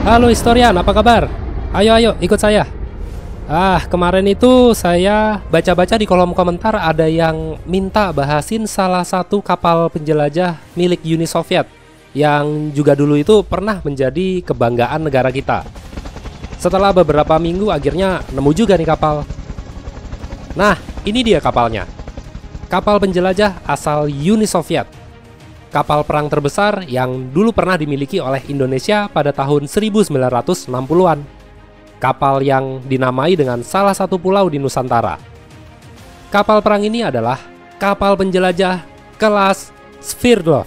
Halo historian, apa kabar? Ayo ikut saya. Kemarin itu saya baca-baca di kolom komentar ada yang minta bahasin salah satu kapal penjelajah milik Uni Soviet yang juga dulu itu pernah menjadi kebanggaan negara kita. Setelah beberapa minggu akhirnya nemu juga nih kapal. Nah, ini dia kapalnya. Kapal penjelajah asal Uni Soviet. Kapal perang terbesar yang dulu pernah dimiliki oleh Indonesia pada tahun 1960-an. Kapal yang dinamai dengan salah satu pulau di Nusantara. Kapal perang ini adalah kapal penjelajah kelas Sverdlov.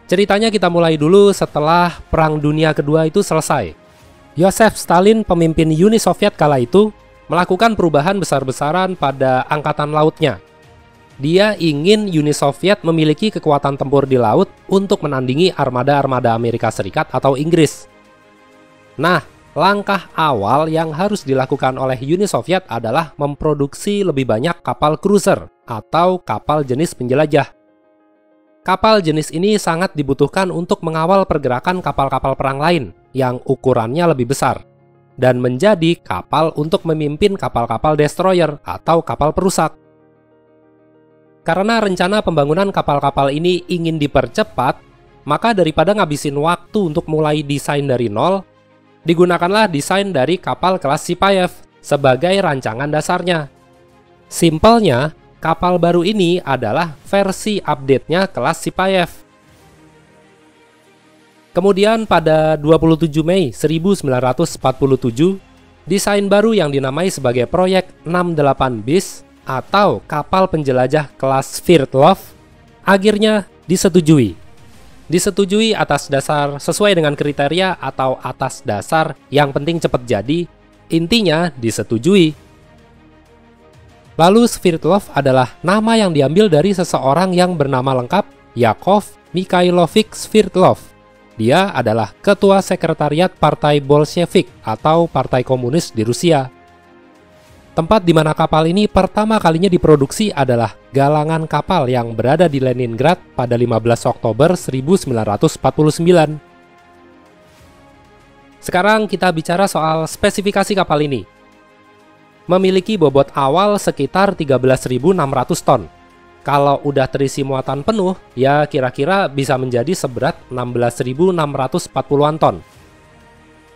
Ceritanya kita mulai dulu setelah Perang Dunia Kedua itu selesai. Yosef Stalin, pemimpin Uni Soviet kala itu, melakukan perubahan besar-besaran pada angkatan lautnya. Dia ingin Uni Soviet memiliki kekuatan tempur di laut untuk menandingi armada-armada Amerika Serikat atau Inggris. Nah, langkah awal yang harus dilakukan oleh Uni Soviet adalah memproduksi lebih banyak kapal cruiser atau kapal jenis penjelajah. Kapal jenis ini sangat dibutuhkan untuk mengawal pergerakan kapal-kapal perang lain yang ukurannya lebih besar dan menjadi kapal untuk memimpin kapal-kapal destroyer atau kapal perusak. Karena rencana pembangunan kapal-kapal ini ingin dipercepat, maka daripada ngabisin waktu untuk mulai desain dari nol, digunakanlah desain dari kapal kelas Sipayev sebagai rancangan dasarnya. Simpelnya, kapal baru ini adalah versi update-nya kelas Sipayev. Kemudian pada 27 Mei 1947, desain baru yang dinamai sebagai proyek 68 bis atau kapal penjelajah kelas Sverdlov akhirnya disetujui. Disetujui atas dasar sesuai dengan kriteria atau atas dasar yang penting cepat jadi, intinya disetujui. Lalu Sverdlov adalah nama yang diambil dari seseorang yang bernama lengkap Yakov Mikhailovich Sverdlov. Dia adalah ketua sekretariat Partai Bolshevik atau Partai Komunis di Rusia. Tempat di mana kapal ini pertama kalinya diproduksi adalah galangan kapal yang berada di Leningrad pada 15 Oktober 1949. Sekarang kita bicara soal spesifikasi kapal ini. Memiliki bobot awal sekitar 13.600 ton. Kalau udah terisi muatan penuh, ya kira-kira bisa menjadi seberat 16.640-an ton.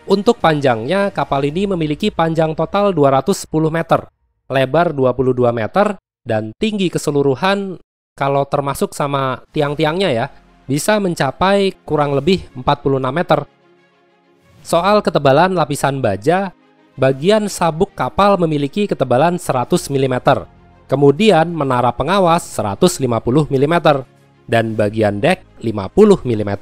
Untuk panjangnya, kapal ini memiliki panjang total 210 meter, lebar 22 meter, dan tinggi keseluruhan kalau termasuk sama tiang-tiangnya ya, bisa mencapai kurang lebih 46 meter. Soal ketebalan lapisan baja, bagian sabuk kapal memiliki ketebalan 100 mm, kemudian menara pengawas 150 mm, dan bagian dek 50 mm.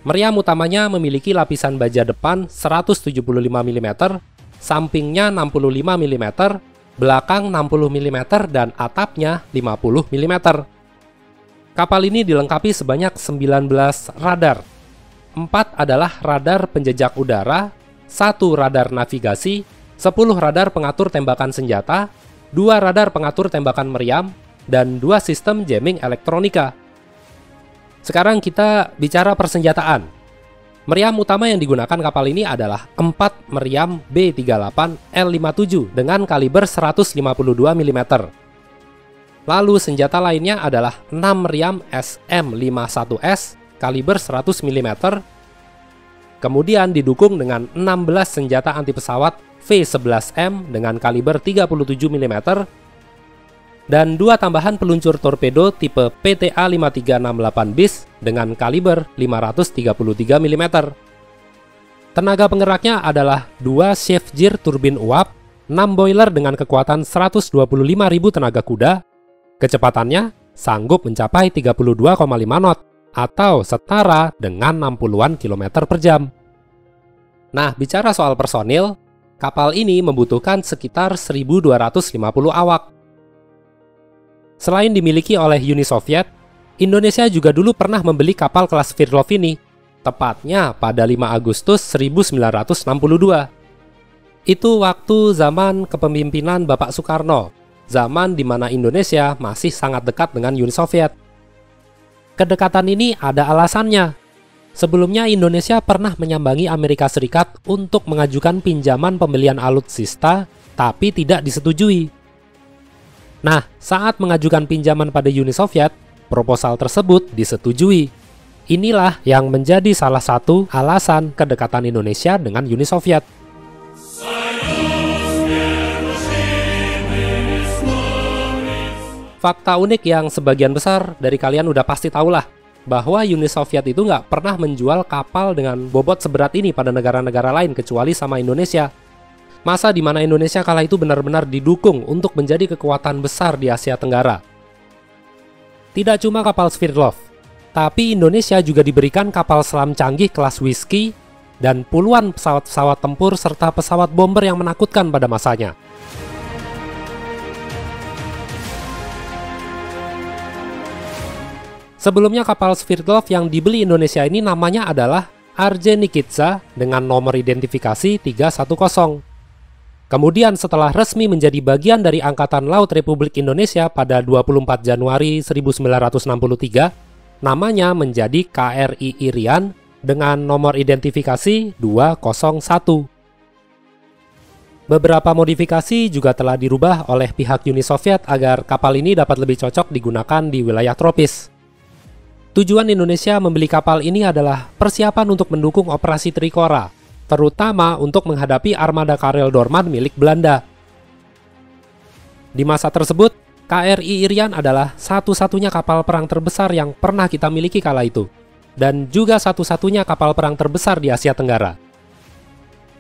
Meriam utamanya memiliki lapisan baja depan 175 mm, sampingnya 65 mm, belakang 60 mm, dan atapnya 50 mm. Kapal ini dilengkapi sebanyak 19 radar. 4 adalah radar penjejak udara, 1 radar navigasi, 10 radar pengatur tembakan senjata, 2 radar pengatur tembakan meriam, dan 2 sistem jamming elektronika. Sekarang kita bicara persenjataan. Meriam utama yang digunakan kapal ini adalah 4 meriam B38 L57 dengan kaliber 152 mm. Lalu senjata lainnya adalah 6 meriam SM51S kaliber 100 mm, kemudian didukung dengan 16 senjata anti pesawat V11M dengan kaliber 37 mm, dan 2 tambahan peluncur torpedo tipe PTA-5368 bis dengan kaliber 533 mm. Tenaga penggeraknya adalah 2 Shefgir turbin uap, 6 boiler dengan kekuatan 125.000 tenaga kuda, kecepatannya sanggup mencapai 32,5 knot, atau setara dengan 60-an km per jam. Nah, bicara soal personil, kapal ini membutuhkan sekitar 1.250 awak. Selain dimiliki oleh Uni Soviet, Indonesia juga dulu pernah membeli kapal kelas Sverdlov ini, tepatnya pada 5 Agustus 1962. Itu waktu zaman kepemimpinan Bapak Soekarno, zaman di mana Indonesia masih sangat dekat dengan Uni Soviet. Kedekatan ini ada alasannya. Sebelumnya Indonesia pernah menyambangi Amerika Serikat untuk mengajukan pinjaman pembelian alutsista, tapi tidak disetujui. Nah, saat mengajukan pinjaman pada Uni Soviet, proposal tersebut disetujui. Inilah yang menjadi salah satu alasan kedekatan Indonesia dengan Uni Soviet. Fakta unik yang sebagian besar dari kalian udah pasti tahulah, bahwa Uni Soviet itu nggak pernah menjual kapal dengan bobot seberat ini pada negara-negara lain kecuali sama Indonesia. Masa di mana Indonesia kala itu benar-benar didukung untuk menjadi kekuatan besar di Asia Tenggara. Tidak cuma kapal Sverdlov, tapi Indonesia juga diberikan kapal selam canggih kelas Whiskey dan puluhan pesawat-pesawat tempur serta pesawat bomber yang menakutkan pada masanya. Sebelumnya kapal Sverdlov yang dibeli Indonesia ini namanya adalah Ordzhonikidze dengan nomor identifikasi 310. Kemudian setelah resmi menjadi bagian dari Angkatan Laut Republik Indonesia pada 24 Januari 1963, namanya menjadi KRI Irian dengan nomor identifikasi 201. Beberapa modifikasi juga telah dirubah oleh pihak Uni Soviet agar kapal ini dapat lebih cocok digunakan di wilayah tropis. Tujuan Indonesia membeli kapal ini adalah persiapan untuk mendukung operasi Trikora, terutama untuk menghadapi armada Karel Doorman milik Belanda. Di masa tersebut, KRI Irian adalah satu-satunya kapal perang terbesar yang pernah kita miliki kala itu, dan juga satu-satunya kapal perang terbesar di Asia Tenggara.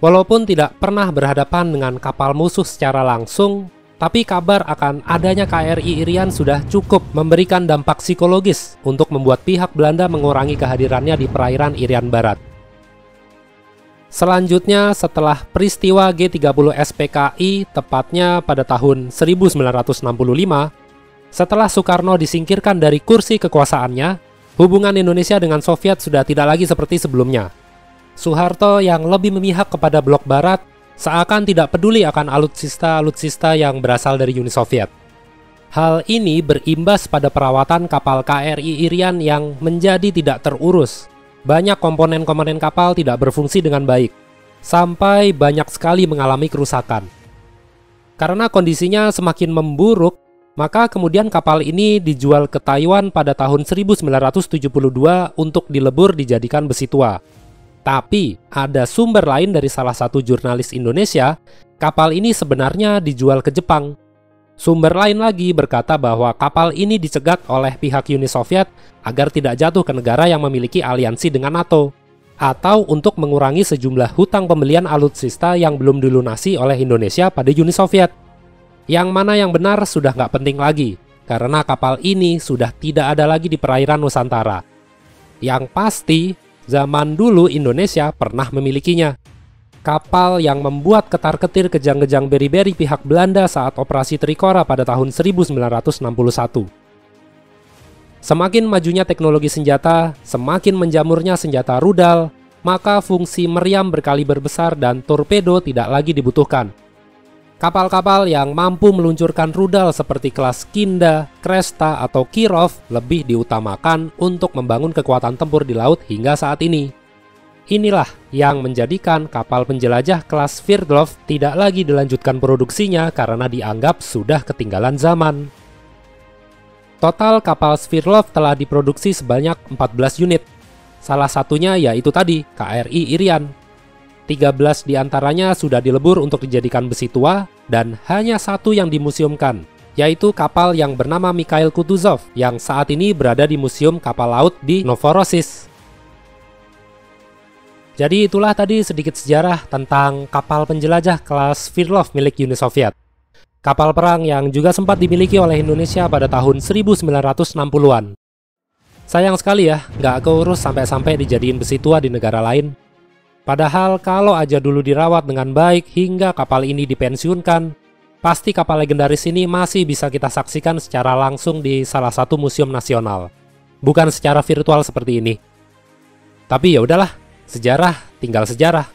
Walaupun tidak pernah berhadapan dengan kapal musuh secara langsung, tapi kabar akan adanya KRI Irian sudah cukup memberikan dampak psikologis untuk membuat pihak Belanda mengurangi kehadirannya di perairan Irian Barat. Selanjutnya, setelah peristiwa G30 SPKI tepatnya pada tahun 1965, setelah Soekarno disingkirkan dari kursi kekuasaannya, hubungan Indonesia dengan Soviet sudah tidak lagi seperti sebelumnya. Soeharto yang lebih memihak kepada blok Barat seakan tidak peduli akan alutsista-alutsista yang berasal dari Uni Soviet. Hal ini berimbas pada perawatan kapal KRI Irian yang menjadi tidak terurus. Banyak komponen-komponen kapal tidak berfungsi dengan baik, sampai banyak sekali mengalami kerusakan. Karena kondisinya semakin memburuk, maka kemudian kapal ini dijual ke Taiwan pada tahun 1972 untuk dilebur dijadikan besi tua. Tapi, ada sumber lain dari salah satu jurnalis Indonesia, kapal ini sebenarnya dijual ke Jepang. Sumber lain lagi berkata bahwa kapal ini dicegat oleh pihak Uni Soviet agar tidak jatuh ke negara yang memiliki aliansi dengan NATO, atau untuk mengurangi sejumlah hutang pembelian alutsista yang belum dilunasi oleh Indonesia pada Uni Soviet. Yang mana yang benar sudah nggak penting lagi, karena kapal ini sudah tidak ada lagi di perairan Nusantara. Yang pasti, zaman dulu Indonesia pernah memilikinya. Kapal yang membuat ketar-ketir kejang-kejang beri-beri pihak Belanda saat operasi Trikora pada tahun 1961. Semakin majunya teknologi senjata, semakin menjamurnya senjata rudal, maka fungsi meriam berkaliber besar dan torpedo tidak lagi dibutuhkan. Kapal-kapal yang mampu meluncurkan rudal seperti kelas Kinda, Kresta, atau Kirov lebih diutamakan untuk membangun kekuatan tempur di laut hingga saat ini. Inilah yang menjadikan kapal penjelajah kelas Sverdlov tidak lagi dilanjutkan produksinya karena dianggap sudah ketinggalan zaman. Total kapal Sverdlov telah diproduksi sebanyak 14 unit. Salah satunya yaitu tadi, KRI Irian. 13 diantaranya sudah dilebur untuk dijadikan besi tua, dan hanya satu yang dimuseumkan, yaitu kapal yang bernama Mikhail Kutuzov yang saat ini berada di Museum Kapal Laut di Novorossiysk. Jadi itulah tadi sedikit sejarah tentang kapal penjelajah kelas Sverdlov milik Uni Soviet. Kapal perang yang juga sempat dimiliki oleh Indonesia pada tahun 1960-an. Sayang sekali ya, nggak keurus sampai-sampai dijadiin besi tua di negara lain. Padahal kalau aja dulu dirawat dengan baik hingga kapal ini dipensiunkan, pasti kapal legendaris ini masih bisa kita saksikan secara langsung di salah satu museum nasional. Bukan secara virtual seperti ini. Tapi ya udahlah, sejarah tinggal sejarah.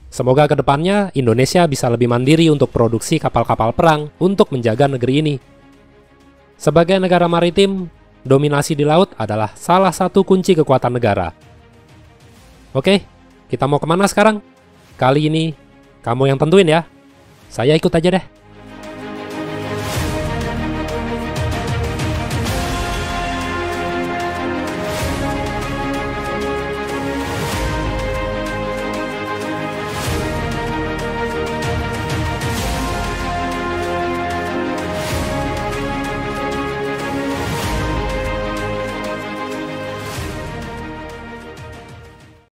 Semoga kedepannya Indonesia bisa lebih mandiri untuk produksi kapal-kapal perang untuk menjaga negeri ini. Sebagai negara maritim, dominasi di laut adalah salah satu kunci kekuatan negara. Oke, kita mau kemana sekarang? Kali ini, kamu yang tentuin ya. Saya ikut aja deh.